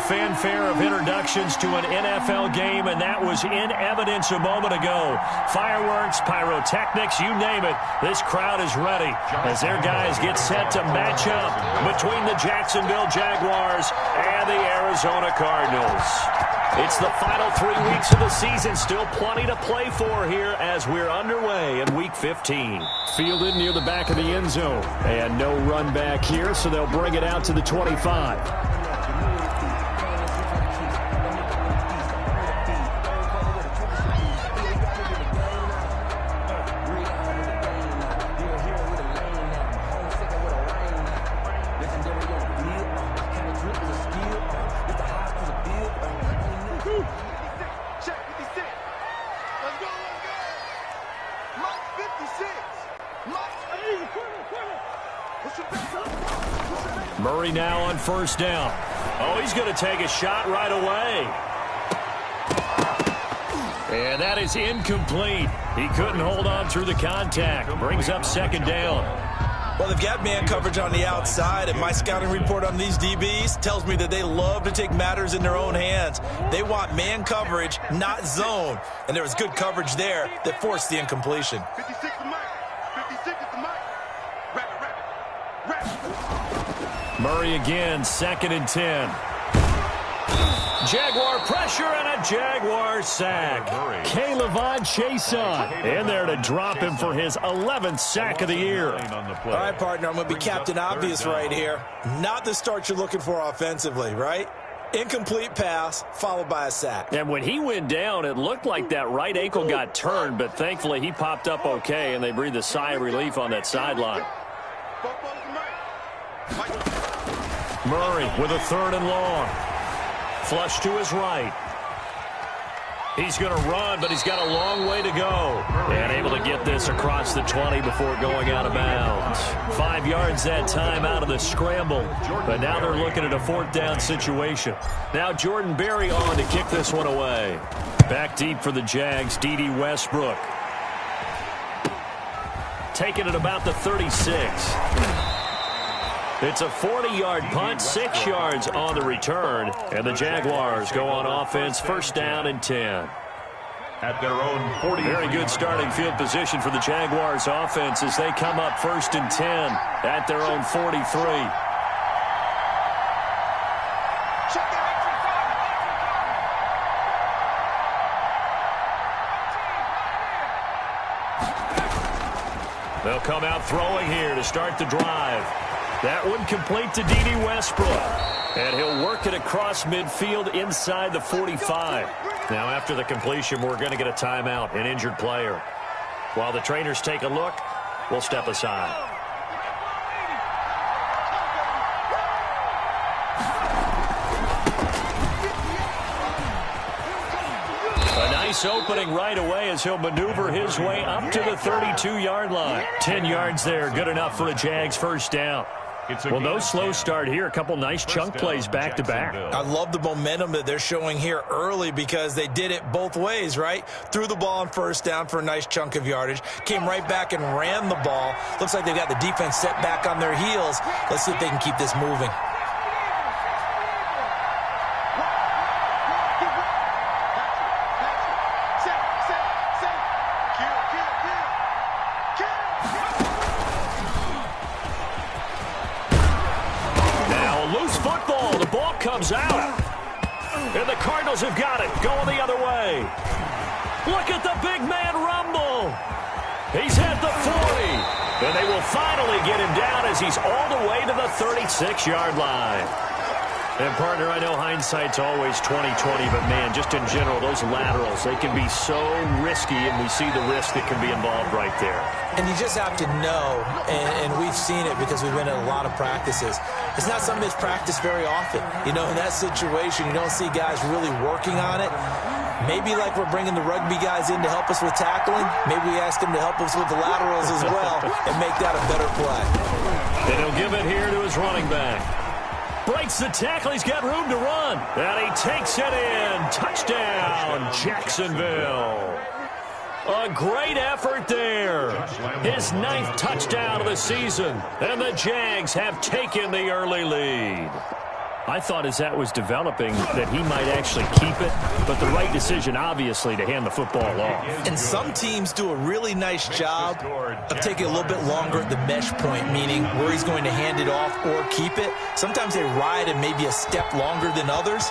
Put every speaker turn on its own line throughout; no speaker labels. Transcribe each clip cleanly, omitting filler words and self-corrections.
fanfare of introductions to an NFL game, and that was in evidence a moment ago. Fireworks, pyrotechnics, you name it. This crowd is ready as their guys get set to match up between the Jacksonville Jaguars and the Arizona Cardinals. It's the final 3 weeks of the season. Still plenty to play for here as we're underway in Week 15.
Fielded near the back of the end zone. And no run back here, so they'll bring it out to the 25.
Murray now on first down. Oh, he's going to take a shot right away. And that is incomplete. He couldn't hold on through the contact. Brings up second down.
Well, they've got man coverage on the outside, and my scouting report on these DBs tells me that they love to take matters in their own hands. They want man coverage, not zone. And there was good coverage there that forced the incompletion.
56 to Mike. 56 is the Mike. Rapid.
Murray again, 2nd and 10. Jaguar pressure and a Jaguar sack.
K'Lavon Chason in there to drop him for his 11th sack of the year.
All right, partner, I'm going to be Captain Obvious right here. Not the start you're looking for offensively, right? Incomplete pass followed by a sack.
And when he went down, it looked like that right ankle got turned, but thankfully he popped up okay, and they breathed a sigh of relief on that sideline. Murray with a 3rd and long. Flush to his right. He's going to run, but he's got a long way to go. And able to get this across the 20 before going out of bounds. 5 yards that time out of the scramble. But now they're looking at a 4th down situation. Now Jordan Berry on to kick this one away. Back deep for the Jags, D.D. Westbrook. Taking it about the 36. It's a 40-yard punt, 6 yards on the return, and the Jaguars go on offense, 1st down and 10.
At their own 40.
Very good starting field position for the Jaguars offense as they come up 1st and 10 at their own 43. They'll come out throwing here to start the drive. That one complete to D.D. Westbrook. And he'll work it across midfield inside the 45. Now after the completion, we're going to get a timeout, an injured player. While the trainers take a look, we'll step aside. A nice opening right away as he'll maneuver his way up to the 32-yard line. 10 yards there, good enough for a Jags 1st down. Well, no slow start here. A couple nice chunk plays back-to-back.
I love the momentum that they're showing here early because they did it both ways, right? Threw the ball on 1st down for a nice chunk of yardage. Came right back and ran the ball. Looks like they've got the defense set back on their heels. Let's see if they can keep this moving.
Comes out. And the Cardinals have got it. Going the other way. Look at the big man rumble. He's at the 40. And they will finally get him down as he's all the way to the 36-yard line. And, partner, I know hindsight's always 20/20, but, man, just in general, those laterals, they can be so risky, and we see the risk that can be involved right there.
And you just have to know, and we've seen it because we've been at a lot of practices. It's not something that's practiced very often. You know, in that situation, you don't see guys really working on it. Maybe like we're bringing the rugby guys in to help us with tackling. Maybe we ask them to help us with the laterals as well and make that a better play.
And he'll give it here to his running back. Breaks the tackle. He's got room to run. And he takes it in. Touchdown, Jacksonville. A great effort there. His 9th touchdown of the season. And the Jags have taken the early lead.
I thought as that was developing that he might actually keep it, but the right decision, obviously, to hand the football off.
And some teams do a really nice job of taking a little bit longer at the mesh point, meaning where he's going to hand it off or keep it. Sometimes they ride it maybe a step longer than others.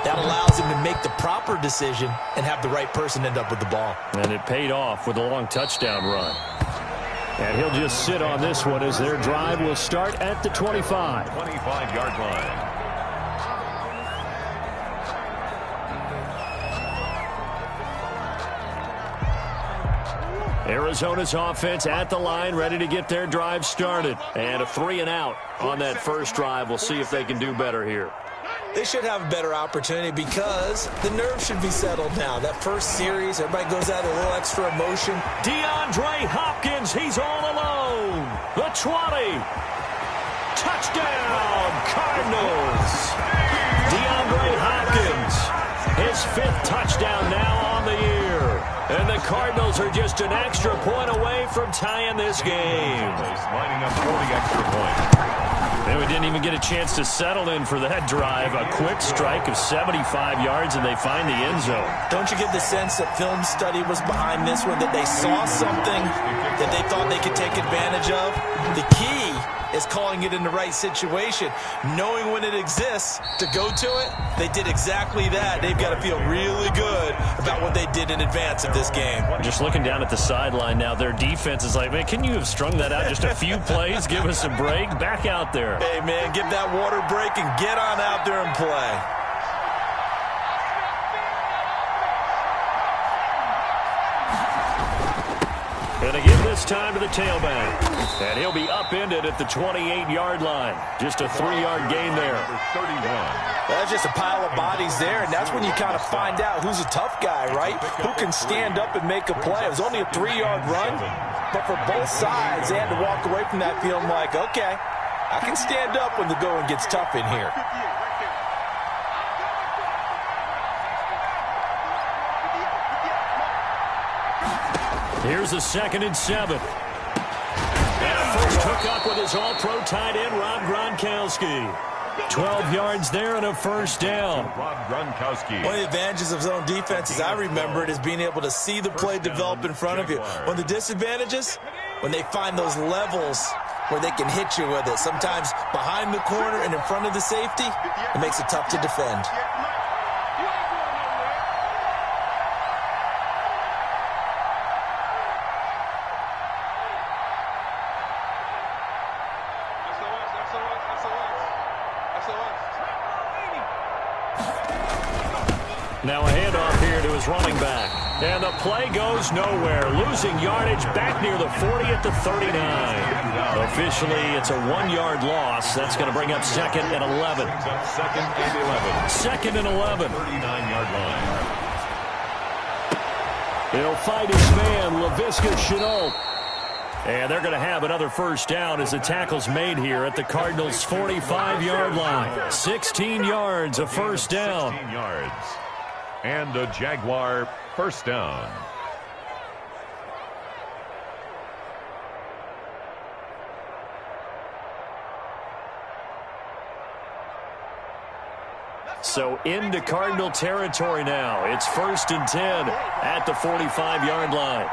That allows him to make the proper decision and have the right person end up with the ball.
And it paid off with a long touchdown run. And he'll just sit on this one as their drive will start at the 25.
25-yard line.
Arizona's offense at the line, ready to get their drive started. And a 3-and-out on that first drive. We'll see if they can do better here.
They should have a better opportunity because the nerves should be settled now. That first series, everybody goes out with a little extra emotion.
DeAndre Hopkins, he's all alone. The 20. Touchdown, Cardinals. DeAndre Hopkins, his 5th touchdown now on the year. And the Cardinals are just an extra point away from tying this game.
Lining up 40 extra points.
And we didn't even get a chance to settle in for that drive. A quick strike of 75 yards, and they find the end zone.
Don't you get the sense that film study was behind this one, that they saw something that they thought they could take advantage of? The key is calling it in the right situation, knowing when it exists to go to it. They did exactly that. They've got to feel really good about what they did in advance of this game.
Just looking down at the sideline now, their defense is like, man, can you have strung that out just a few plays? Give us a break. Back out there.
Hey, man, give that water break and get on out there and play.
And to give this time to the tailback. And he'll be upended at the 28-yard line. Just a 3-yard gain there.
31.
That's just a pile of bodies there, and that's when you kind of find out who's a tough guy, right? Who can stand up and make a play. It was only a 3-yard run, but for both sides, they had to walk away from that feeling like, okay, I can stand up when the going gets tough in here.
Here's a 2nd and 7. And a first hook up with his all-pro tight end, Rob Gronkowski. 12 yards there and a first down.
Rob Gronkowski.
One of the advantages of zone defense, as I remember it, is being able to see the play develop in front of you. One of the disadvantages, when they find those levels where they can hit you with it, sometimes behind the corner and in front of the safety, it makes it tough to defend.
Now a handoff here to his running back. And the play goes nowhere. Losing yardage back near the 40 at the 39. Officially, it's a 1-yard loss. That's going to bring up 2nd and 11.
2nd and 11.
2nd and 11.
39-yard line.
He'll fight his man, Laviska Shenault. And they're going to have another first down as the tackle's made here at the Cardinals' 45-yard line. 16 yards, a first down.
16 yards. And a Jaguar first down.
So into Cardinal territory now. It's 1st and 10 at the 45-yard line.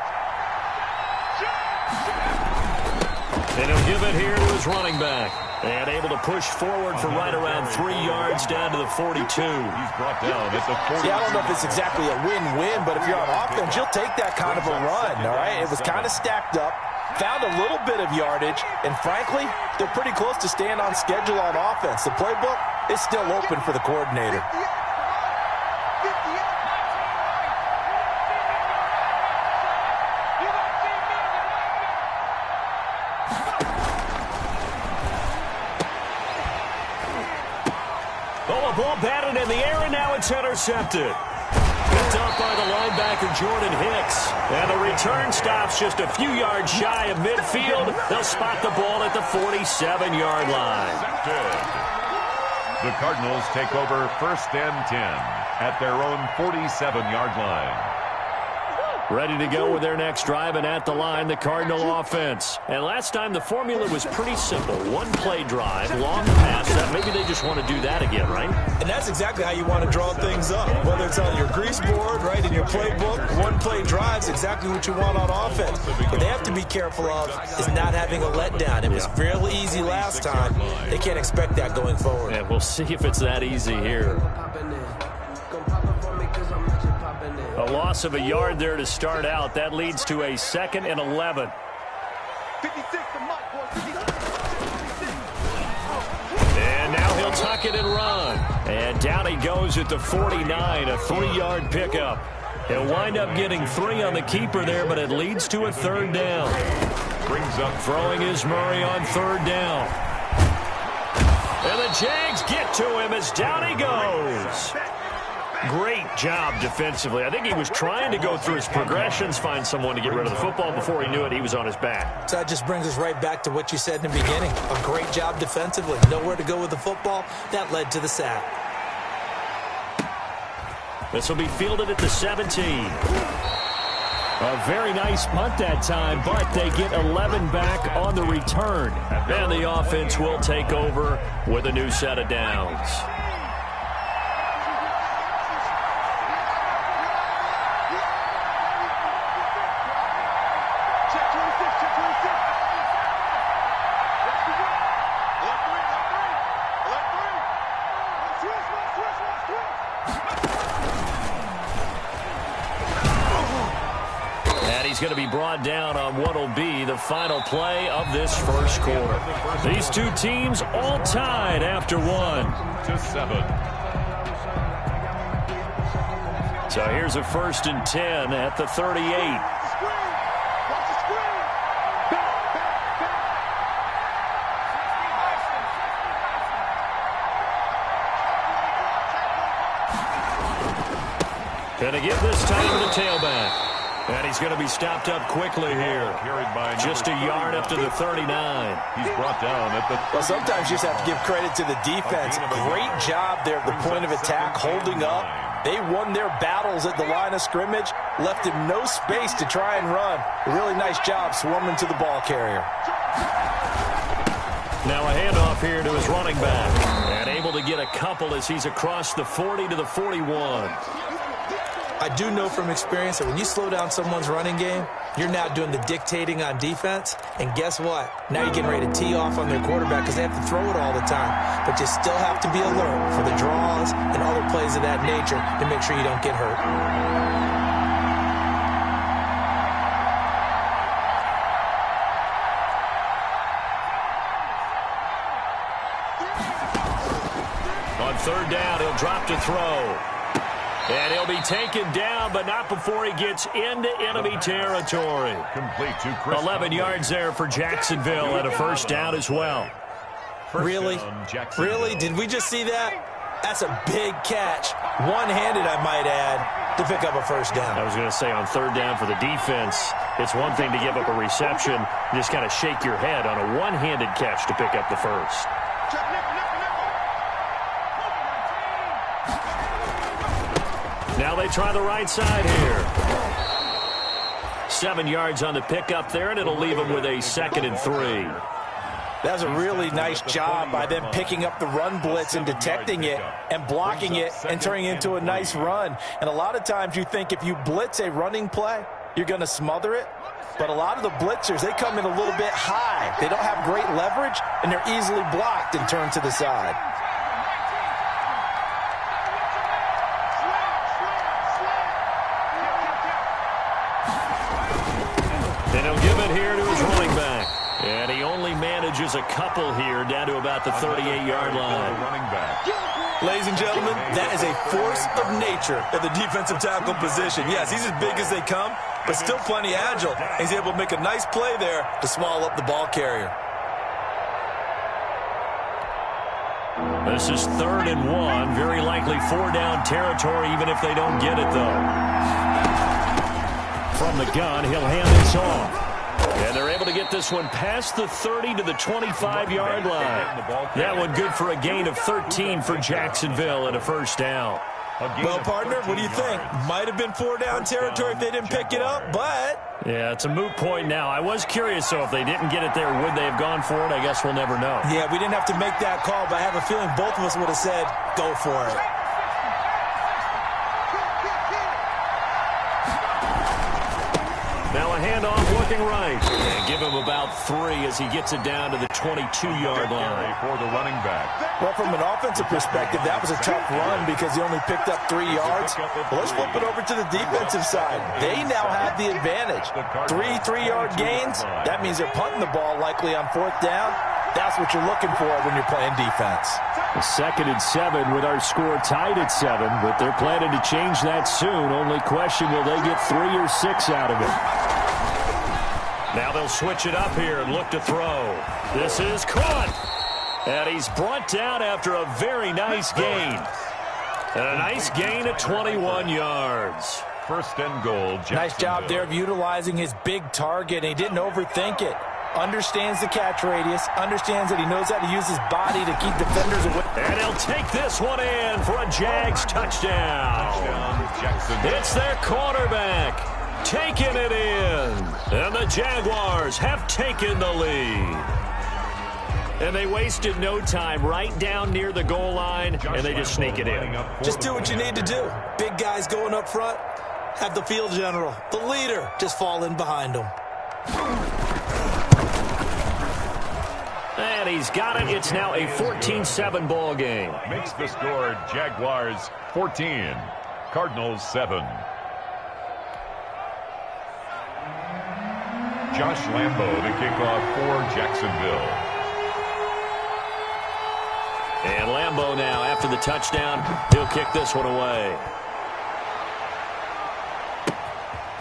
And he'll give it here to his running back. And able to push forward for right around 3 yards down to the 42.
He's brought down at the 42.
See, I don't know if it's exactly a win-win, but if you're on offense, you'll take that kind of a run, all right? It was kind of stacked up, found a little bit of yardage, and frankly, they're pretty close to staying on schedule on offense. The playbook is still open for the coordinator.
Ball batted in the air, and now it's intercepted. Picked up by the linebacker, Jordan Hicks. And the return stops just a few yards shy of midfield. They'll spot the ball at the 47-yard line.
The Cardinals take over 1st and 10 at their own 47-yard line.
Ready to go with their next drive, and at the line, the Cardinal offense. And last time, the formula was pretty simple. One-play drive, long pass. Maybe they just want to do that again, right?
And that's exactly how you want to draw things up. Whether it's on your grease board, right, in your playbook, one-play drive is exactly what you want on offense. What they have to be careful of is not having a letdown. It was real easy last time. They can't expect that going forward.
And we'll see if it's that easy here. A loss of a yard there to start out. That leads to a 2nd and 11.
56 to Mike, boy. 56.
And now he'll tuck it and run. And down he goes at the 49, a 3-yard pickup. He'll wind up getting 3 on the keeper there, but it leads to a 3rd down.
Brings up
Throwing is Murray on 3rd down. And the Jags get to him as down he goes. Great job defensively. I think he was trying to go through his progressions, find someone to get rid of the football. Before he knew it, he was on his back.
So that just brings us right back to what you said in the beginning. A great job defensively. Nowhere to go with the football. That led to the sack.
This will be fielded at the 17. A very nice punt that time, but they get 11 back on the return. And the offense will take over with a new set of downs. Going to be brought down on what will be the final play of this first quarter. These two teams all tied after 1.
to 7.
So here's a 1st and 10 at the 38. Going to give this time to the tailback. And he's going to be stopped up quickly here. Just a yard up to the 39.
He's brought down at the 39.
Well, sometimes you just have to give credit to the defense. Great job there at the point of attack, holding up. They won their battles at the line of scrimmage, left him no space to try and run. A really nice job swarming to the ball carrier.
Now a handoff here to his running back. And able to get a couple as he's across the 40 to the 41.
I do know from experience that when you slow down someone's running game, you're now doing the dictating on defense. And guess what? Now you're getting ready to tee off on their quarterback because they have to throw it all the time. But you still have to be alert for the draws and other plays of that nature to make sure you don't get hurt.
On 3rd down, he'll drop to throw. And he'll be taken down, but not before he gets into enemy territory.
Complete to Chris
11 yards there for Jacksonville and a 1st down as well.
Really? Really? Did we just see that? That's a big catch. One-handed, I might add, to pick up a 1st down.
I was going to say on 3rd down for the defense, it's one thing to give up a reception. You just kind of shake your head on a one-handed catch to pick up the 1st. Now they try the right side here. 7 yards on the pickup there, and it'll leave them with a 2nd and 3.
That was a really nice job by them picking up the run blitz and detecting it and blocking it and turning it into a nice run. And a lot of times you think if you blitz a running play, you're going to smother it. But a lot of the blitzers, they come in a little bit high. They don't have great leverage, and they're easily blocked and turned to the side.
And he'll give it here to his running back. And he only manages a couple here down to about the 38-yard line.
Ladies and gentlemen, that is a force of nature at the defensive tackle position. Yes, he's as big as they come, but still plenty agile. He's able to make a nice play there to swallow up the ball carrier.
This is 3rd and 1. Very likely 4-down territory, even if they don't get it, though. From the gun, he'll hand this off. And they're able to get this one past the 30 to the 25-yard line. That one good for a gain of 13 for Jacksonville and a 1st down.
Well, partner, what do you think? Might have been 4 down territory if they didn't pick it up, but...
Yeah, it's a moot point now. I was curious, so if they didn't get it there, would they have gone for it? I guess we'll never know.
Yeah, we didn't have to make that call, but I have a feeling both of us would have said, go for it.
Now a handoff looking right. And give him about 3 as he gets it down to the 22-yard line.
For the running back.
Well, from an offensive perspective, that was a tough run because he only picked up 3 yards. Well, let's flip it over to the defensive side. They now have the advantage. 3 3-yard gains. That means they're punting the ball likely on 4th down. That's what you're looking for when you're playing defense.
A 2nd and 7 with our score tied at 7, but they're planning to change that soon. Only question, will they get 3 or 6 out of it? Now they'll switch it up here and look to throw. This is caught. And he's brought down after a very nice gain. And a nice gain at 21 yards.
1st and goal.
Nice job there of utilizing his big target. He didn't overthink it. Understands the catch radius. Understands that he knows how to use his body to keep defenders away.
And he'll take this one in for a Jags touchdown. It's their quarterback taking it in. And the Jaguars have taken the lead. And they wasted no time right down near the goal line, and they just sneak it in.
Just do what you need to do. Big guys going up front, have the field general, the leader, just fall in behind them.
And he's got it. It's now a 14-7 ball game.
Makes the score Jaguars 14, Cardinals 7. Josh Lambo to kick off for Jacksonville.
And Lambo now, after the touchdown, he'll kick this one away.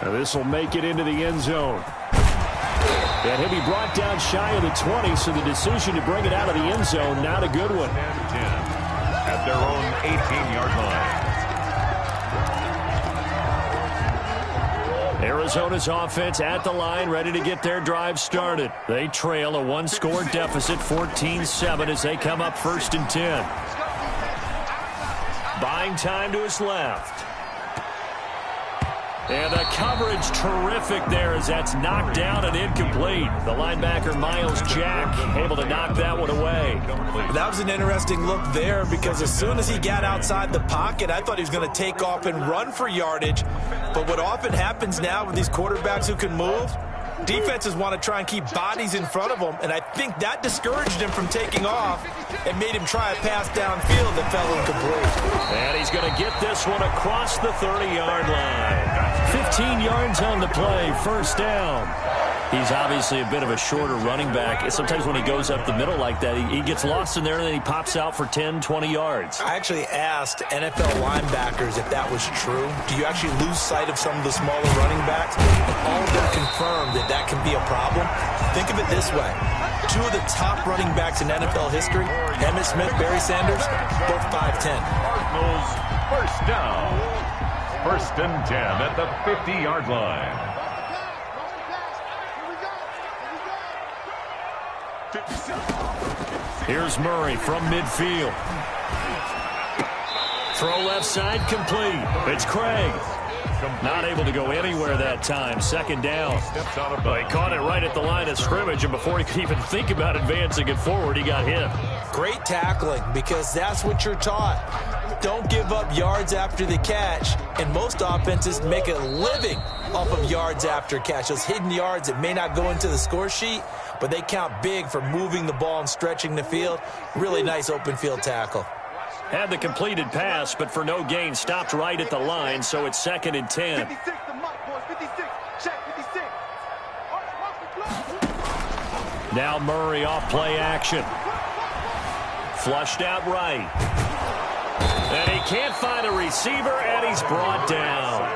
Now this will make it into the end zone. And he'll be brought down shy of the 20, so the decision to bring it out of the end zone, not a good one.
10 at their own 18-yard line.
Arizona's offense at the line, ready to get their drive started. They trail a 1-score deficit, 14-7, as they come up 1st and 10. Buying time to his left. And the coverage terrific there as that's knocked down and incomplete. The linebacker, Miles Jack, able to knock that one away.
That was an interesting look there because as soon as he got outside the pocket, I thought he was going to take off and run for yardage. But what often happens now with these quarterbacks who can move, defenses want to try and keep bodies in front of them, and I think that discouraged him from taking off and made him try a pass downfield that fell incomplete.
And he's going to get this one across the 30-yard line. 15 yards on the play, 1st down. He's obviously a bit of a shorter running back. Sometimes when he goes up the middle like that, he gets lost in there and then he pops out for 10, 20 yards.
I actually asked NFL linebackers if that was true. Do you actually lose sight of some of the smaller running backs? And all of them confirmed that that can be a problem. Think of it this way. 2 of the top running backs in NFL history, Emmitt Smith, Barry Sanders, both 5'10".
Cardinals 1st down. 1st and 10 at the 50-yard line.
Here's Murray from midfield. Throw left side complete. It's Craig. Not able to go anywhere that time. 2nd down. He caught it right at the line of scrimmage, and before he could even think about advancing it forward, he got hit.
Great tackling, because that's what you're taught. Don't give up yards after the catch, and most offenses make a living off of yards after catch. Those hidden yards that may not go into the score sheet, but they count big for moving the ball and stretching the field. Really nice open field tackle.
Had the completed pass, but for no gain, stopped right at the line, so it's 2nd and 10.
56 to Mike, boys. 56. Check 56.
Now Murray off play action. Flushed out right. And he can't find a receiver, and he's brought down.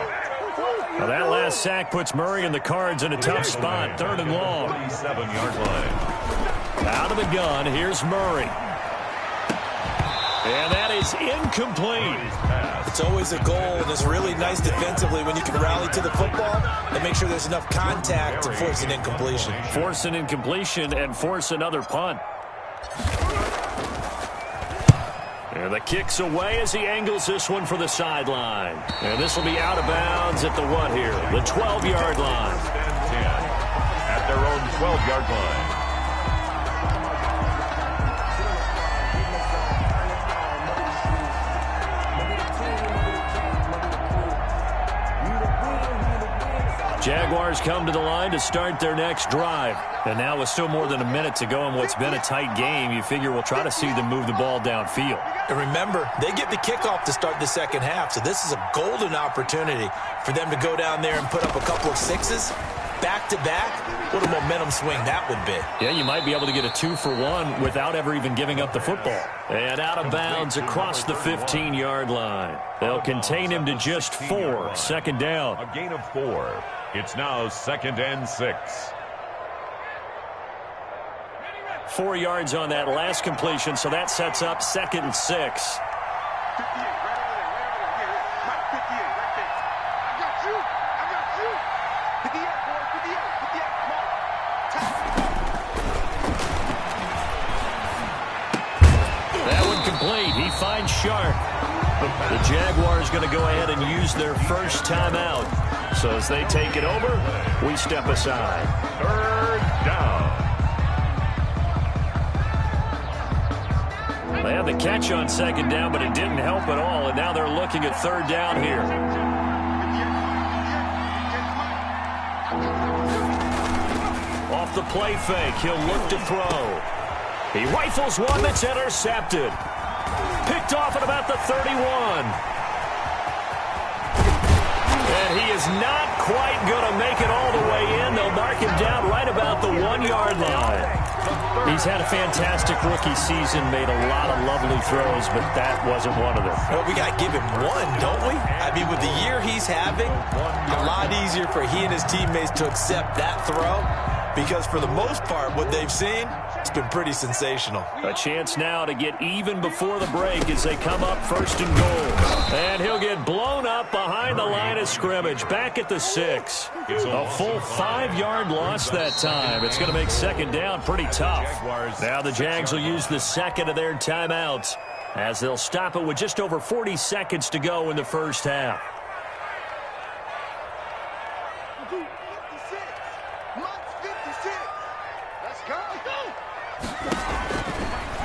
Now that last sack puts Murray and the Cards in a tough spot. 3rd and long.
47-yard line.
Out of the gun, here's Murray. And that is incomplete.
It's always a goal, and it's really nice defensively when you can rally to the football and make sure there's enough contact to force an incompletion.
Force an incompletion and force another punt. And And the kick's away as he angles this one for the sideline. And this will be out of bounds at the what here? The 12-yard line.
10 at their own 12-yard line.
Jaguars come to the line to start their next drive. And now with still more than a minute to go in what's been a tight game, you figure we'll try to see them move the ball downfield.
And remember, they get the kickoff to start the second half, so this is a golden opportunity for them to go down there and put up a couple of sixes back-to-back. What a momentum swing that would be.
Yeah, you might be able to get a 2-for-1 without ever even giving up the football. And out of bounds across the 15-yard line. They'll contain him to just 4, second down.
A gain of 4. It's now 2nd and 6.
4 yards on that last completion, so that sets up 2nd and 6.
58, right over there, Mike, 58, right there. I got you. 58, boys, 58, Mike.
That one complete. He finds Sharp. The Jaguars going to go ahead and use their first timeout. So as they take it over, we step aside.
3rd down.
They had the catch on 2nd down, but it didn't help at all, and now they're looking at 3rd down here. Off the play fake, he'll look to throw. He rifles one that's intercepted. Picked off at about the 31. And he is not quite going to make it all the way in. They'll mark him down right about the 1-yard line. He's had a fantastic rookie season, made a lot of lovely throws, but that wasn't one of them.
Well, we got to give him one, don't we? I mean, with the year he's having, a lot easier for he and his teammates to accept that throw, because for the most part, what they've seen, it's been pretty sensational.
A chance now to get even before the break as they come up 1st and goal. And he'll get blown up behind the line of scrimmage, back at the 6. A full 5-yard loss that time. It's going to make 2nd down pretty tough. Now the Jags will use the 2nd of their timeouts as they'll stop it with just over 40 seconds to go in the first half.
56. Mike's 56. Let's go.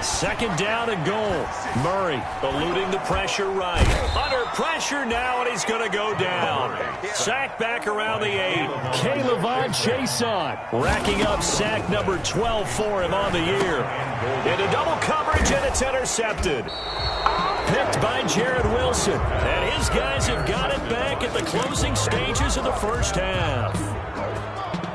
2nd down and goal. Murray eluding the pressure right. Under pressure now, and he's going to go down. Sack back around the 8. Caleb Jason racking up sack number 12 for him on the year. Into double coverage, and it's intercepted. Picked by Jared Wilson. And his guys have got it back at the closing stages of the first half.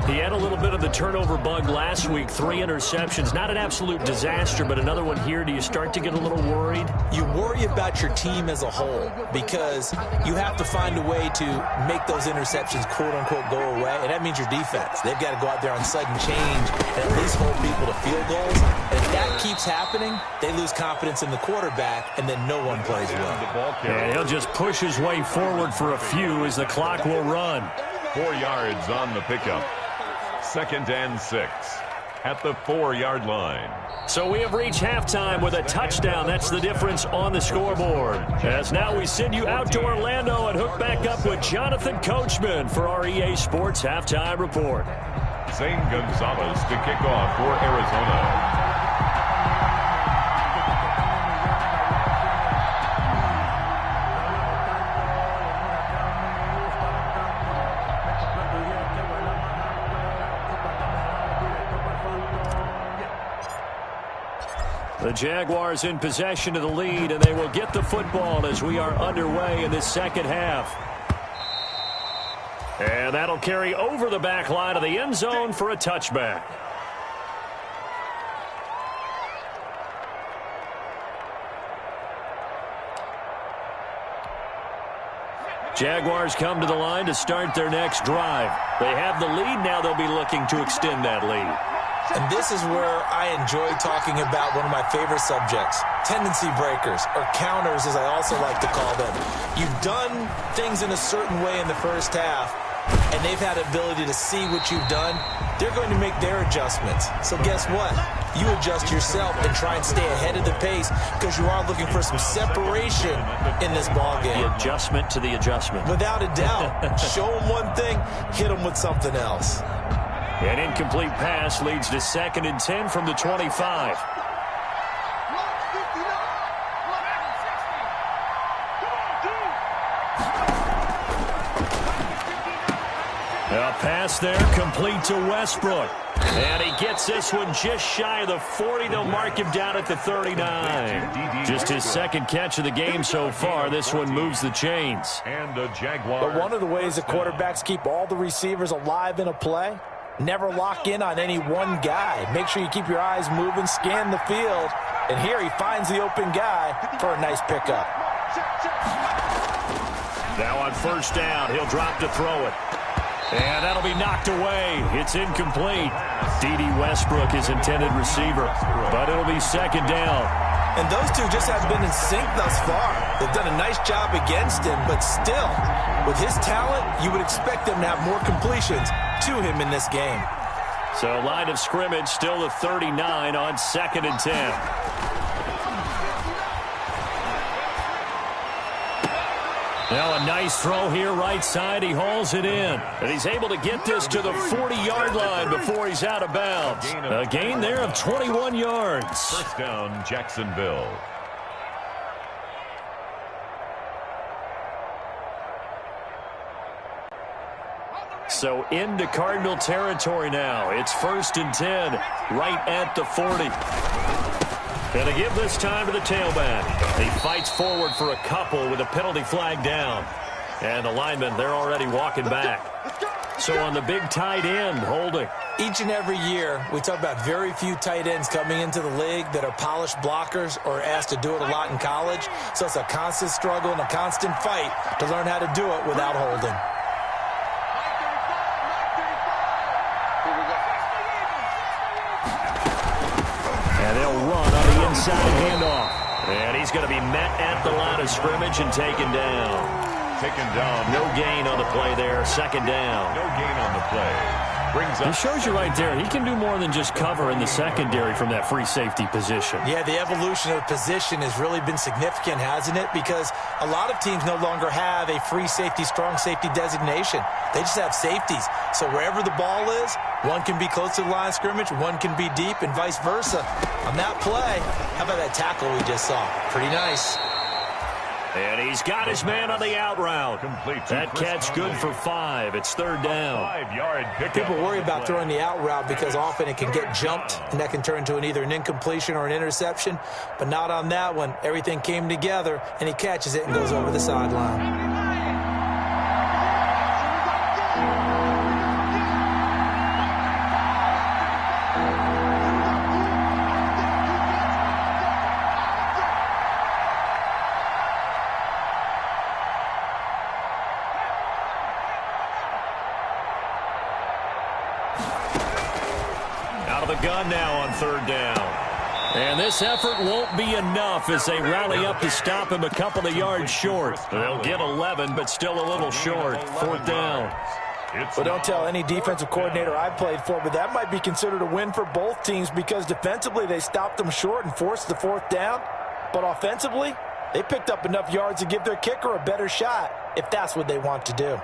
He had a little bit of the turnover bug last week, 3 interceptions. Not an absolute disaster, but another one here. Do you start to get a little worried?
You worry about your team as a whole because you have to find a way to make those interceptions, quote-unquote, go away, and that means your defense. They've got to go out there on sudden change and at least hold people to field goals. And if that keeps happening, they lose confidence in the quarterback, and then no one plays well.
And he'll just push his way forward for a few as the clock will run.
4 yards on the pickup. 2nd and 6 at the 4-yard line.
So we have reached halftime with a touchdown. That's the difference on the scoreboard. As now we send you out to Orlando and hook back up with Jonathan Coachman for our EA Sports Halftime Report.
Zane Gonzalez to kick off for Arizona.
The Jaguars in possession of the lead, and they will get the football as we are underway in this second half. And that'll carry over the back line of the end zone for a touchback. Jaguars come to the line to start their next drive. They have the lead. Now they'll be looking to extend that lead.
And this is where I enjoy talking about one of my favorite subjects, tendency breakers, or counters as I also like to call them. You've done things in a certain way in the first half, and they've had the ability to see what you've done, they're going to make their adjustments. So guess what? You adjust yourself and try and stay ahead of the pace because you are looking for some separation in this ball game.
The adjustment to the adjustment.
Without a doubt. Show them one thing, hit them with something else.
An incomplete pass leads to 2nd and 10 from the 25. A pass there, complete to Westbrook. And he gets this one just shy of the 40. They'll mark him down at the 39. Just his 2nd catch of the game so far. This one moves the chains.
And the Jaguars.
But one of the ways the quarterbacks keep all the receivers alive in a play, never lock in on any one guy. Make sure you keep your eyes moving, scan the field. And here he finds the open guy for a nice pickup.
Now on 1st down, he'll drop to throw it. And that'll be knocked away. It's incomplete. D.D. Westbrook is intended receiver, but it'll be 2nd down.
And those two just have been in sync thus far. They've done a nice job against him, but still, with his talent, you would expect them to have more completions to him in this game.
So line of scrimmage still the 39 on 2nd and 10. Now a nice throw here right side. He hauls it in. And he's able to get this to the 40-yard line before he's out of bounds. A gain there of 21 yards.
1st down, Jacksonville.
So into Cardinal territory now. It's 1st and 10 right at the 40. Going to give this time to the tailback. He fights forward for a couple with a penalty flag down. And the linemen, they're already walking back. So on the big tight end, holding.
Each and every year, we talk about very few tight ends coming into the league that are polished blockers or asked to do it a lot in college. So it's a constant struggle and a constant fight to learn how to do it without holding.
And they'll run on the inside handoff. And he's going to be met at the line of scrimmage and taken down.
Taken down.
No gain on the play there. 2nd down.
No gain on the play. Brings up.
It shows you right there, he can do more than just cover in the secondary from that free safety position.
Yeah, the evolution of the position has really been significant, hasn't it? Because a lot of teams no longer have a free safety, strong safety designation. They just have safeties. So wherever the ball is, one can be close to the line of scrimmage, one can be deep, and vice versa. On that play, how about that tackle we just saw? Pretty nice.
And he's got his man on the out route. That catch good for 5. It's 3rd down.
5-yard pickup.
People worry about throwing the out route because often it can get jumped, and that can turn into either an incompletion or an interception. But not on that one. Everything came together, and he catches it and goes over the sideline.
The gun now on 3rd down. And this effort won't be enough as they rally up to stop him a couple of yards short. They'll get 11, but still a little short. 4th down.
Well, don't tell any defensive coordinator I played for, but that might be considered a win for both teams because defensively they stopped them short and forced the 4th down. But offensively, they picked up enough yards to give their kicker a better shot if that's what they want to do.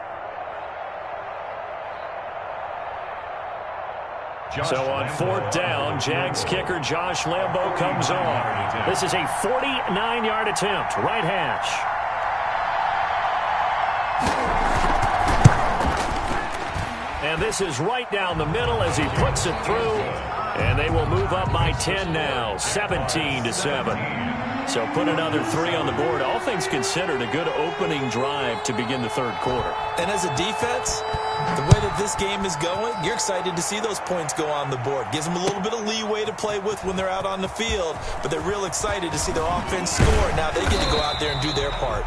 So on 4th down, Jags kicker Josh Lambo comes on. This is a 49-yard attempt, right hash. And this is right down the middle as he puts it through. And they will move up by 10 now, 17-7. So put another 3 on the board. All things considered, a good opening drive to begin the 3rd quarter.
And as a defense, the way that this game is going, you're excited to see those points go on the board. Gives them a little bit of leeway to play with when they're out on the field, but they're real excited to see their offense score. Now they get to go out there and do their part.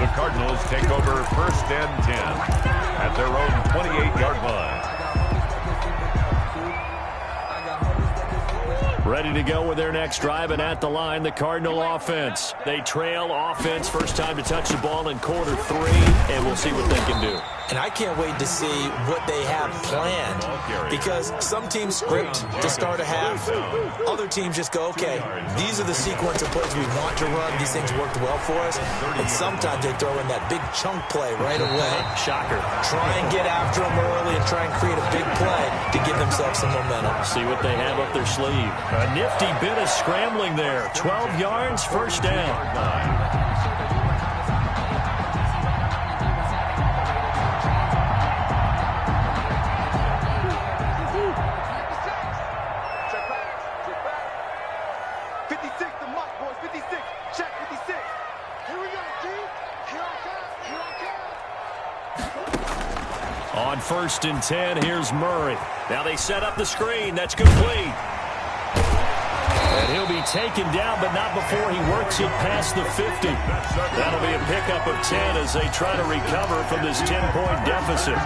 The Cardinals take over 1st and 10 at their own 28-yard line.
Ready to go with their next drive, and at the line, the Cardinal offense. They trail offense, first time to touch the ball in quarter 3, and we'll see what they can do.
And I can't wait to see what they have planned, because some teams script to start a half. Other teams just go, okay, these are the sequence of plays we want to run. These things worked well for us. And sometimes they throw in that big chunk play right away.
Shocker.
Try and get after them early and try and create a big play to give themselves some momentum.
See what they have up their sleeve. A nifty bit of scrambling there. 12 yards, first down. On 1st and 10, here's Murray. Now they set up the screen. That's complete. And he'll be taken down, but not before he works it past the 50. That'll be a pickup of 10 as they try to recover from this 10-point deficit.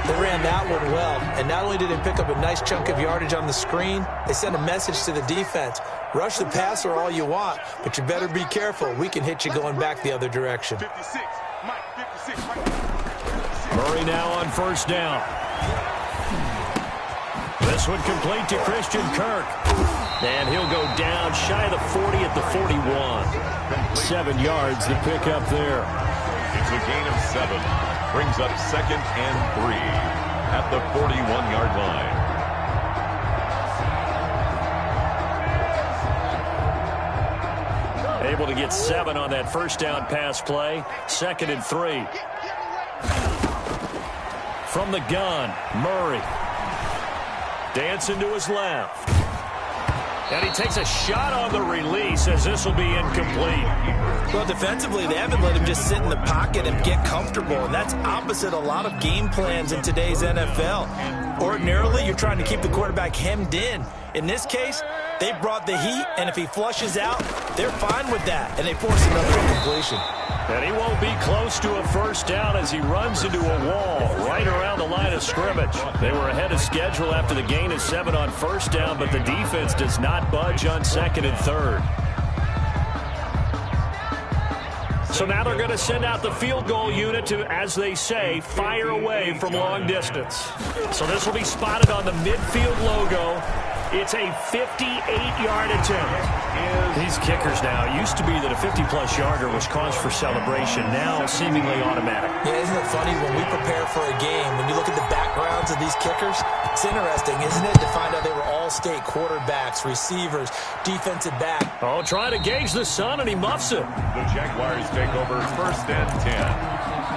They ran that one well, and not only did they pick up a nice chunk of yardage on the screen, they sent a message to the defense. Rush the passer all you want, but you better be careful. We can hit you going back the other direction.
56, Mike, 56, Mike.
Murray now on 1st down. This one complete to Christian Kirk. And he'll go down shy of the 40 at the 41. 7 yards to pick up there.
It's a gain of 7. Brings up 2nd and 3 at the 41-yard line.
Able to get 7 on that 1st down pass play. 2nd and 3. From the gun, Murray. Dancing to his left. And he takes a shot on the release as this will be incomplete.
Well, defensively, they haven't let him just sit in the pocket and get comfortable, and that's opposite a lot of game plans in today's NFL. Ordinarily, you're trying to keep the quarterback hemmed in. In this case, they brought the heat, and if he flushes out, they're fine with that, and they force another incompletion.
And he won't be close to a 1st down as he runs into a wall right around the line of scrimmage. They were ahead of schedule after the gain of 7 on 1st down, but the defense does not budge on 2nd and 3rd. So now they're going to send out the field goal unit to, as they say, fire away from long distance. So this will be spotted on the midfield logo. It's a 58-yard attempt. These kickers now, used to be that a 50-plus yarder was cause for celebration, now seemingly automatic.
Yeah, isn't it funny when we prepare for a game, when you look at the backgrounds of these kickers, it's interesting, isn't it, to find out they were all-state quarterbacks, receivers, defensive back.
Oh, trying to gauge the sun, and he muffs it.
The Jaguars take over 1st and 10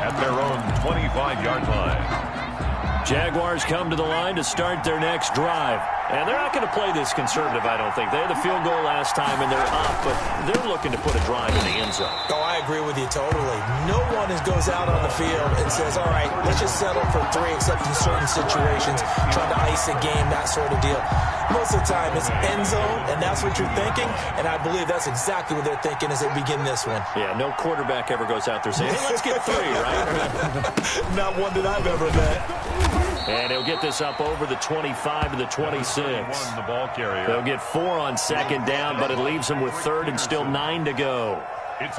at their own 25-yard line.
Jaguars come to the line to start their next drive. And they're not going to play this conservative, I don't think. They had the field goal last time, and they're up, but they're looking to put a drive in the end zone.
Oh, I agree with you totally. No one goes out on the field and says, all right, let's just settle for 3, except in certain situations, trying to ice a game, that sort of deal. Most of the time, it's end zone, and that's what you're thinking, and I believe that's exactly what they're thinking as they begin this one.
Yeah, no quarterback ever goes out there saying, hey, let's get 3, right?
Not one that I've ever met.
And he'll get this up over the 25 to the 26.
The ball carrier.
They'll get 4 on 2nd down, but it leaves them with 3rd and still 9 to go.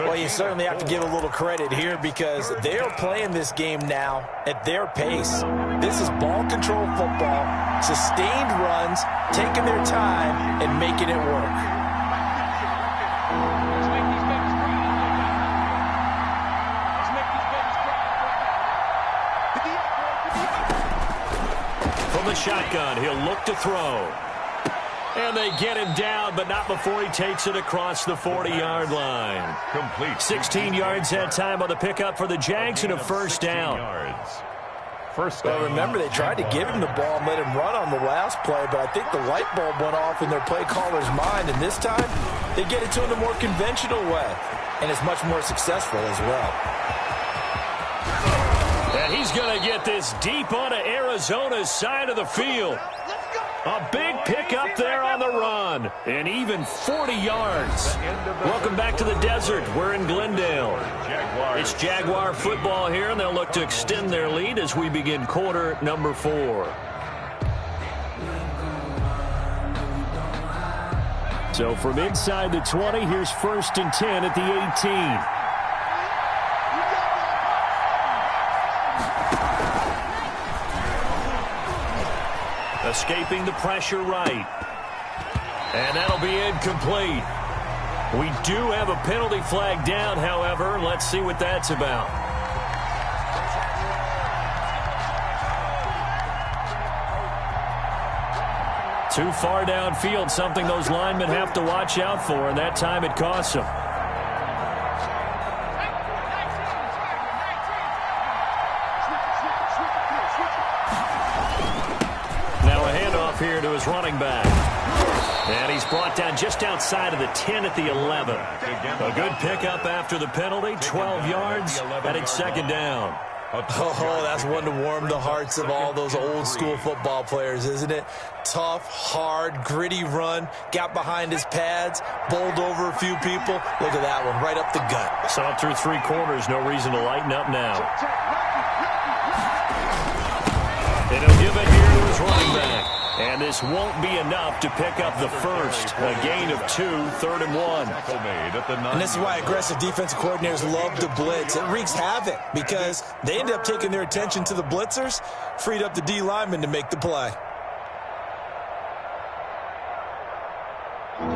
Well, you certainly have to give a little credit here because they are playing this game now at their pace. This is ball control football, sustained runs, taking their time, and making it work.
From the shotgun, he'll look to throw. And they get him down, but not before he takes it across the 40-yard line.
Complete.
16 yards that time on the pickup for the Jags and a 1st down.
First down.
Well, remember, they tried to give him the ball and let him run on the last play, but I think the light bulb went off in their play caller's mind, and this time they get it to him the more conventional way, and it's much more successful as well.
And he's going to get this deep onto Arizona's side of the field. A big pickup there on the run, and even 40 yards. Welcome back to the desert. We're in Glendale. It's Jaguar football here, and they'll look to extend their lead as we begin quarter number 4.
So from inside the 20, here's 1st and 10 at the 18. Escaping the pressure right. And that'll be incomplete. We do have a penalty flag down, however. Let's see what that's about. Too far downfield, something those linemen have to watch out for, and that time it costs them. Now a handoff here to his running back. And he's brought down just outside of the 10 at the 11. A good pickup after the penalty, 12 yards, and it's 2nd down.
Oh, that's one to warm the hearts of all those old-school football players, isn't it? Tough, hard, gritty run, got behind his pads, bowled over a few people. Look at that one, right up the gut.
Saw it through 3 quarters, no reason to lighten up now. And he'll give it here to his running back. And this won't be enough to pick up the first. A gain of 2, 3rd and 1.
And this is why aggressive defensive coordinators love to blitz. It wreaks havoc because they ended up taking their attention to the blitzers, freed up the D lineman to make the play.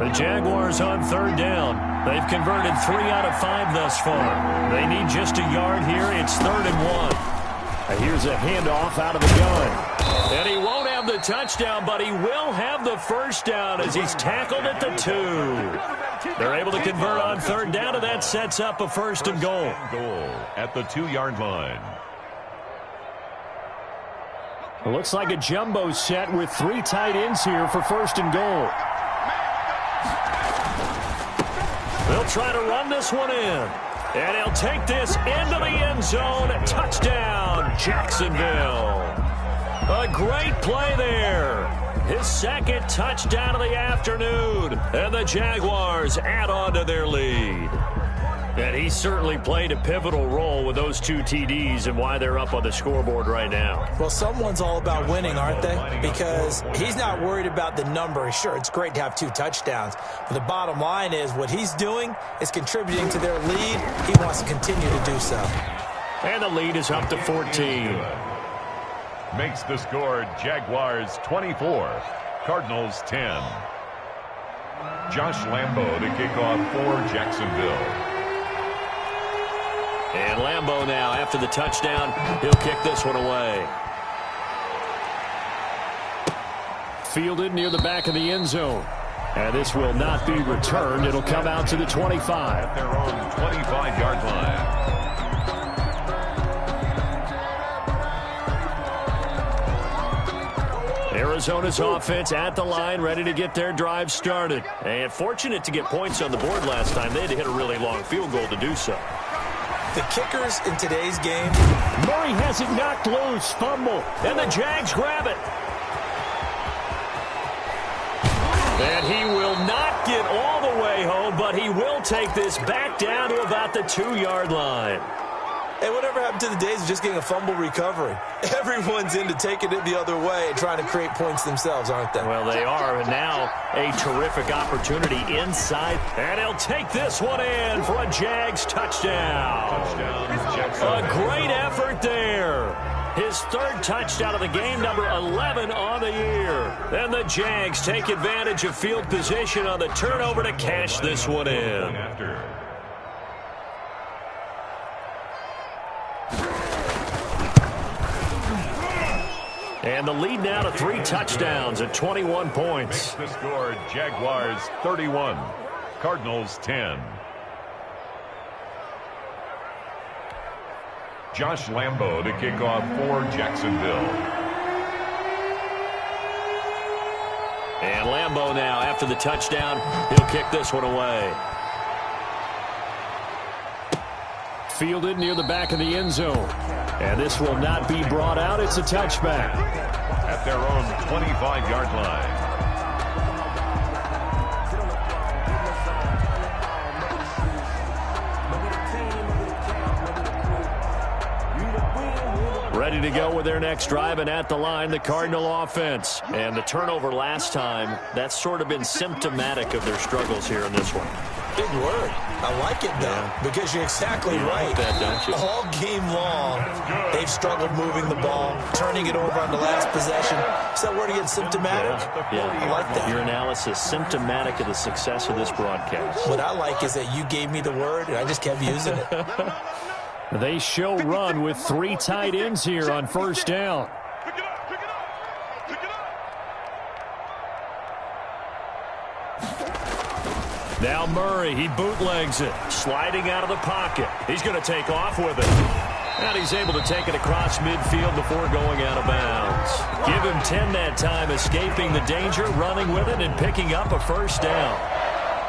The Jaguars on 3rd down. They've converted 3 out of 5 thus far. They need just a yard here. It's 3rd and 1. Here's a handoff out of the gun. And he won't have the touchdown, but he will have the first down as he's tackled at the 2. They're able to convert on 3rd down, and that sets up a 1st and goal.
Goal at the 2-yard line.
It looks like a jumbo set with 3 tight ends here for 1st and goal. They'll try to run this one in. And he'll take this into the end zone. Touchdown, Jacksonville. A great play there. His 2nd touchdown of the afternoon. And the Jaguars add on to their lead. And he certainly played a pivotal role with those 2 TDs and why they're up on the scoreboard right now.
Well, someone's all about winning, aren't they? Because he's not worried about the number. Sure, it's great to have 2 touchdowns. But the bottom line is what he's doing is contributing to their lead. He wants to continue to do so.
And the lead is up to 14.
Makes the score Jaguars 24, Cardinals 10. Josh Lambo to kick off for Jacksonville.
And Lambo now, after the touchdown, he'll kick this one away. Fielded near the back of the end zone. And this will not be returned. It'll come out to the 25.
At their own 25-yard line.
Arizona's offense at the line, ready to get their drive started. And fortunate to get points on the board last time. They had to hit a really long field goal to do so.
The kickers in today's game.
Murray has it knocked loose. Fumble. And the Jags grab it. And he will not get all the way home, but he will take this back down to about the 2-yard line.
Hey, whatever happened to the days of just getting a fumble recovery? Everyone's into taking it the other way and trying to create points themselves, aren't they?
Well, they are, and now a terrific opportunity inside. And he'll take this one in for a Jags touchdown. A great effort there. His 3rd touchdown of the game, number 11 on the year. And the Jags take advantage of field position on the turnover to cash this one in. And the lead now to 3 touchdowns at 21 points.
Makes the score Jaguars 31, Cardinals 10. Josh Lambo to kick off for Jacksonville.
And Lambo now, after the touchdown, he'll kick this one away. Fielded near the back of the end zone. And this will not be brought out. It's a touchback.
At their own 25-yard line.
Ready to go with their next drive, and at the line, the Cardinal offense. And the turnover last time, that's sort of been symptomatic of their struggles here in this one.
Big word. I like it, though, because you're exactly right.
Like that, don't you?
All game long, they've struggled moving the ball, turning it over on the last possession. Is that word again, symptomatic?
Yeah.
I like that.
Your analysis, symptomatic of the success of this broadcast.
What I like is that you gave me the word, and I just kept using it.
They show run with 3 tight ends here on first down.
Pick it up, pick it up, pick it up.
Now Murray, he bootlegs it, sliding out of the pocket. He's going to take off with it. And he's able to take it across midfield before going out of bounds. Give him 10 that time, escaping the danger, running with it, and picking up a first down.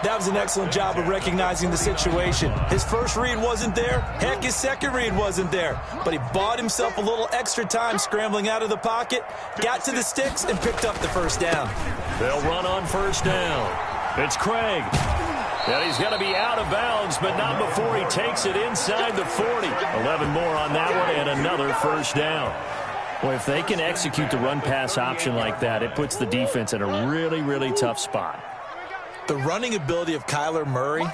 That was an excellent job of recognizing the situation. His first read wasn't there. Heck, his second read wasn't there. But he bought himself a little extra time scrambling out of the pocket, got to the sticks, and picked up the first down.
They'll run on first down. It's Craig. And he's going to be out of bounds, but not before he takes it inside the 40. 11 more on that one, and another first down. Well, if they can execute the run-pass option like that, it puts the defense in a really, really tough spot.
The running ability of Kyler Murray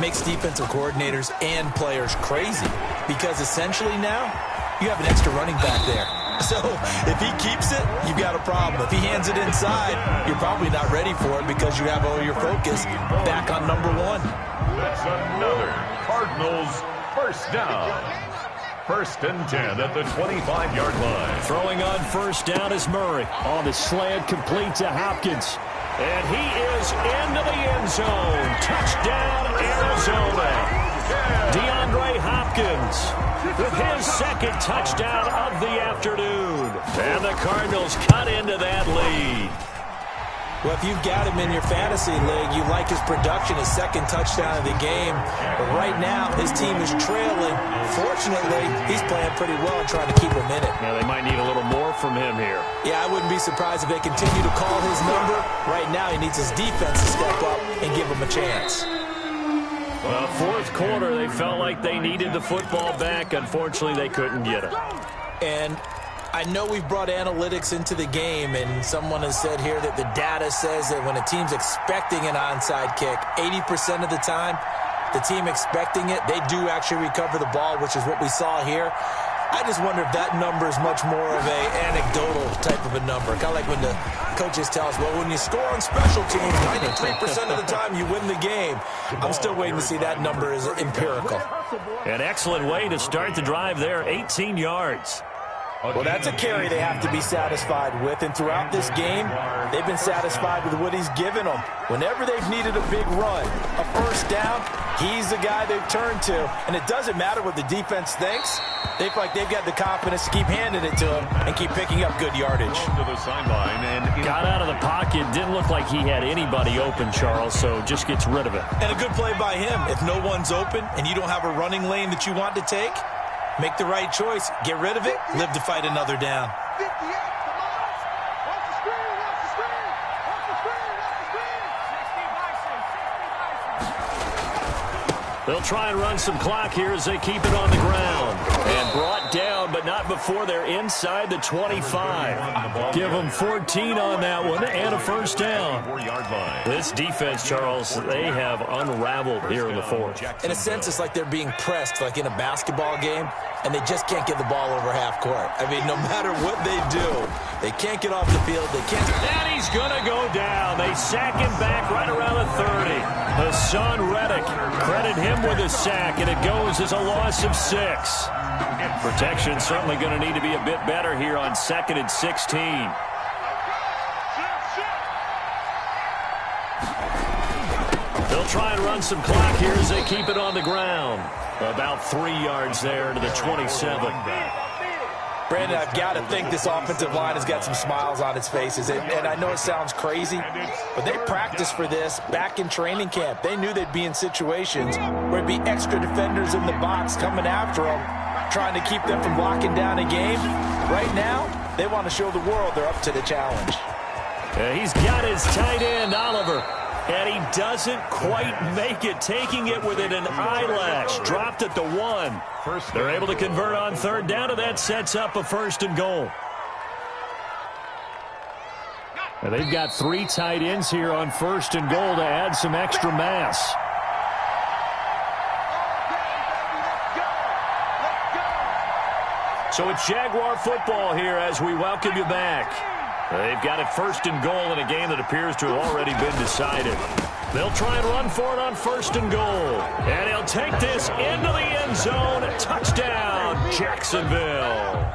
makes defensive coordinators and players crazy because essentially now you have an extra running back there. So if he keeps it, you've got a problem. If he hands it inside, you're probably not ready for it because you have all your focus back on number 1.
That's another Cardinals first down. 1st and 10 at the 25-yard line.
Throwing on first down is Murray.
On the slant, complete to Hopkins.
And he is into the end zone. Touchdown, Arizona. DeAndre Hopkins with his second touchdown of the afternoon. And the Cardinals cut into that lead.
Well, if you've got him in your fantasy league, you like his production, his second touchdown of the game. But right now, his team is trailing. Fortunately, he's playing pretty well and trying to keep him in it.
Now, they might need a little more from him here.
Yeah, I wouldn't be surprised if they continue to call his number. Right now, he needs his defense to step up and give him a chance.
Well, 4th quarter, they felt like they needed the football back. Unfortunately, they couldn't get it.
And I know we've brought analytics into the game, and someone has said here that the data says that when a team's expecting an onside kick, 80% of the time, the team expecting it, they do actually recover the ball, which is what we saw here. I just wonder if that number is much more of an anecdotal type of a number. Kind of like when the coaches tell us, well, when you score on special teams, 93% of the time you win the game. I'm still waiting to see that number is empirical.
An excellent way to start the drive there, 18 yards.
Well, that's a carry they have to be satisfied with, and throughout this game, they've been satisfied with what he's given them. Whenever they've needed a big run, a first down, he's the guy they've turned to. And it doesn't matter what the defense thinks. They feel like they've got the confidence to keep handing it to him and keep picking up good yardage.
To the sideline and
got out of the pocket. Didn't look like he had anybody open, Charles, so just gets rid of it.
And a good play by him. If no one's open and you don't have a running lane that you want to take, make the right choice. Get rid of it. Live to fight another down.
58, come on. Watch the screen, watch the screen. Watch the screen, watch the screen. 60 Bison.
They'll try and run some clock here as they keep it on the ground. And brought down, but not before they're inside the 25. Give them 14 on that one and a first down.
4-yard line.
This defense, Charles, they have unraveled here in the 4th.
In a sense, it's like they're being pressed, like in a basketball game, and they just can't get the ball over half court. I mean, no matter what they do, they can't get off the field. They can't.
And he's going to go down. They sack him back right around the 30. Hassan Reddick, credit him with a sack, and it goes as a loss of 6. Protection certainly going to need to be a bit better here on 2nd and 16. They'll try and run some clock here as they keep it on the ground. About 3 yards there to the 27.
Brandon, I've got to think this offensive line has got some smiles on its faces. And I know it sounds crazy, but they practiced for this back in training camp. They knew they'd be in situations where it'd be extra defenders in the box coming after them, trying to keep them from locking down a game. Right now, they want to show the world they're up to the challenge.
He's got his tight end, Oliver.
And he doesn't quite make it, taking it within an eyelash. Dropped at the 1. They're able to convert on third down, and that sets up a first and goal. And they've got 3 tight ends here on first and goal to add some extra mass. So it's Jaguar football here as we welcome you back. They've got it first and goal in a game that appears to have already been decided. They'll try and run for it on first and goal. And he'll take this into the end zone. Touchdown, Jacksonville.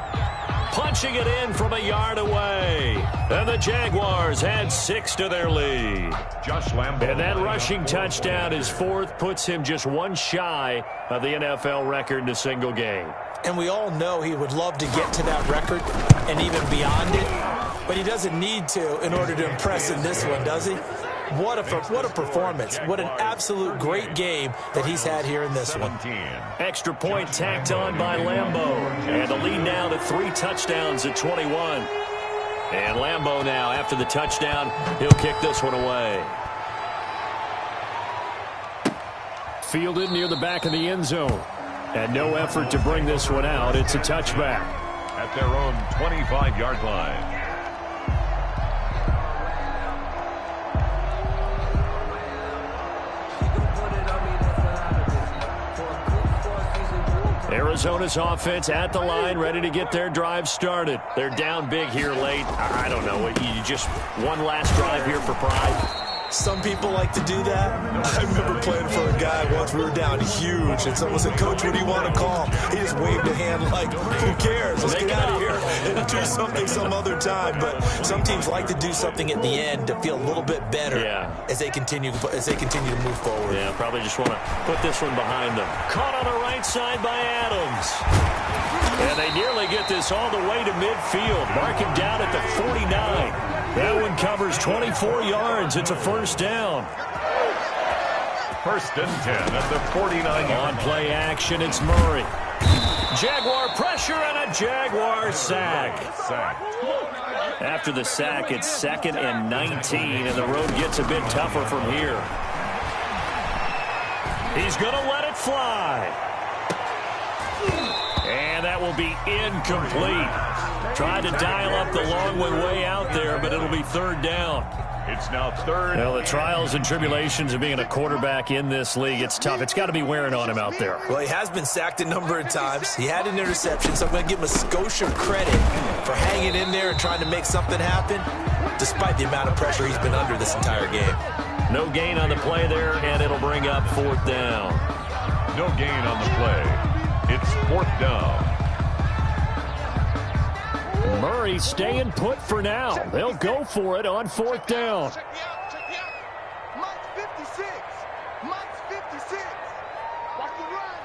Punching it in from a yard away. And the Jaguars add 6 to their lead.
Josh Lambo.
And that rushing touchdown, his 4th, puts him just 1 shy of the NFL record in a single game.
And we all know he would love to get to that record and even beyond it. But he doesn't need to in order to impress in this one, does he? What a performance. What an absolute great game that he's had here in this one.
Extra point tacked on by Lambo. And the lead now to 3 touchdowns at 21. And Lambo now, after the touchdown, he'll kick this one away. Fielded near the back of the end zone. And no effort to bring this one out. It's a touchback.
At their own 25-yard line.
Arizona's offense at the line, ready to get their drive started. They're down big here late. I don't know. You just one last drive here for pride.
Some people like to do that. I remember playing for a guy once. We were down huge, and someone said, "Coach, what do you want to call?" He just waved a hand like, "Who cares? Let's get out of here and do something some other time." But some teams like to do something at the end to feel a little bit better as they continue to move forward.
Yeah, probably just want to put this one behind them. Caught on the right side by Adams. And they nearly get this all the way to midfield. Mark him down at the 49. That one covers 24 yards. It's a first down.
First and 10 at the 49.
On play action, it's Murray. Jaguar pressure and a Jaguar sack. After the sack, it's 2nd and 19, and the road gets a bit tougher from here. He's going to let it fly. And that will be incomplete. Tried to dial up the long way out there, but it'll be 3rd down.
It's now 3rd.
Well, the trials and tribulations of being a quarterback in this league, it's tough. It's got to be wearing on him out there.
Well, he has been sacked a number of times. He had an interception, so I'm going to give him a Scotia credit for hanging in there and trying to make something happen, despite the amount of pressure he's been under this entire game.
No gain on the play there, and it'll bring up 4th down.
No gain on the play. It's 4th down.
Murray staying put for now. They'll go for it on 4th down.
Check me out. Mike's 56. Mike's 56. Watch the run.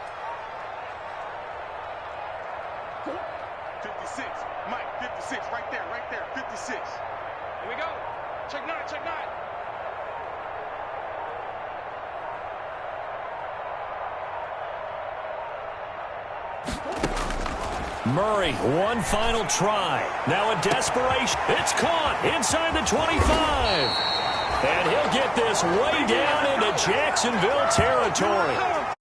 56. Mike, 56. Right there. 56. Here we go. Check 9.
Murray, one final try. Now a desperation. It's caught inside the 25. And he'll get this way down into Jacksonville territory.